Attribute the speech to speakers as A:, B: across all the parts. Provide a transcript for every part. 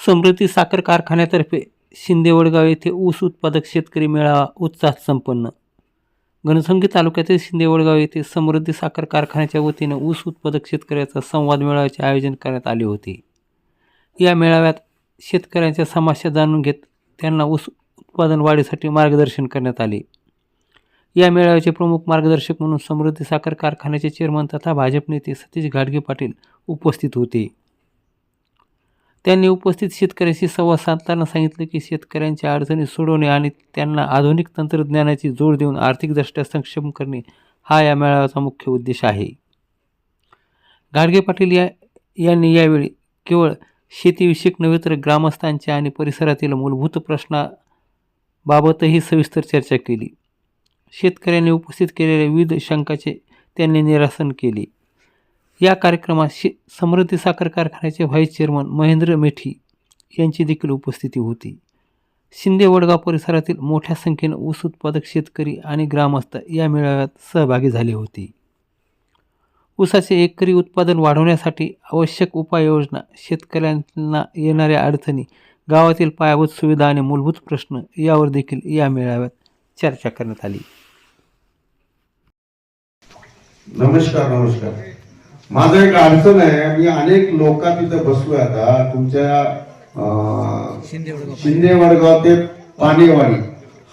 A: समृद्धी साखर कारखान्यातर्फे शिंदे वडगाव येथे ऊस उत्पादक शेतकरी मेळावा उत्साहात संपन्न. घनसंगी तालुक्यातील शिंदे वडगाव येथे समृद्धी साखर कारखान्याच्या वतीने ऊस उत्पादक शेतकऱ्याचा संवाद मेळाव्याचे आयोजन करण्यात आले होते. या मेळाव्यात शेतकऱ्यांच्या समस्या जाणून घेत त्यांना ऊस उत्पादन वाढीसाठी मार्गदर्शन करण्यात आले. या मेळाव्याचे प्रमुख मार्गदर्शक म्हणून समृद्धी साखर कारखान्याचे चेअरमन तथा भाजप नेते सतीश घाटगे पाटील उपस्थित होते. त्यांनी उपस्थित शेतकऱ्यांशी संवाद साधताना सांगितले की शेतकऱ्यांच्या अडचणी सोडवणे आणि त्यांना आधुनिक तंत्रज्ञानाची जोड देऊन आर्थिकदृष्ट्या सक्षम करणे हा या मेळाव्याचा मुख्य उद्देश आहे. घाटगे पाटील यांनी यावेळी केवळ शेतीविषयक नव्हे तर ग्रामस्थांच्या आणि परिसरातील मूलभूत प्रश्नाबाबतही सविस्तर चर्चा केली. शेतकऱ्यांनी उपस्थित केलेल्या विविध शंकांचे त्यांनी निरसन केले. या कार्यक्रमात समृद्धी साखर कारखान्याचे व्हाईस चेअरमन महेंद्र मेठी यांची देखील उपस्थिती होती. शिंदे वडगाव परिसरातील मोठ्या संख्येने ऊस उत्पादक शेतकरी आणि ग्रामस्थ या मेळाव्यात सहभागी झाले होते. ऊसाचे एकरी उत्पादन वाढवण्यासाठी आवश्यक उपाययोजना, शेतकऱ्यांना येणाऱ्या अडचणी, गावातील पायाभूत सुविधा आणि मूलभूत प्रश्न यावर देखील या मेळाव्यात चर्चा करण्यात आली.
B: नमस्कार. माझं एक अडचण आहे. मी अनेक लोकां तिथे बसलोय. आता तुमच्या शिंदे वडगाव ते पाणीवाडी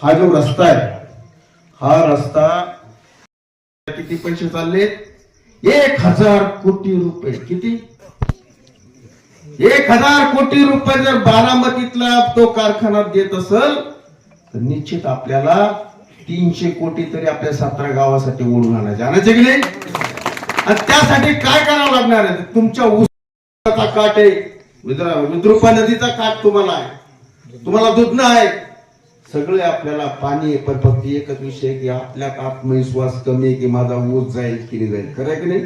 B: हा जो रस्ता आहे, हा रस्ता किती पैसे चालले? 1000 कोटी रुपये. किती? 1000 कोटी रुपये जर बारामतीतला तो कारखाना देत असेल तर निश्चित आपल्याला 300 कोटी तरी आपल्या 17 गावासाठी ओढून आणायचे की नाही? आणि त्यासाठी काय करावं लागणार आहे? तुमच्या ऊसाचा काठ आहे, विद्रुपा नदीचा काठ तुम्हाला आहे, तुम्हाला दुधणं आहे, सगळे आपल्याला पाणी आहे. पण फक्त एकच विषय की आपल्यात आत्मविश्वास कमी आहे की माझा ऊस जाईल केली जाईल. खरं आहे की नाही?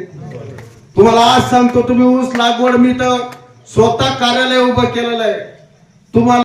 B: तुम्हाला आज सांगतो, तुम्ही ऊस लागवड मी तर स्वतः कार्यालय उभं केलेलं आहे. तुम्हाला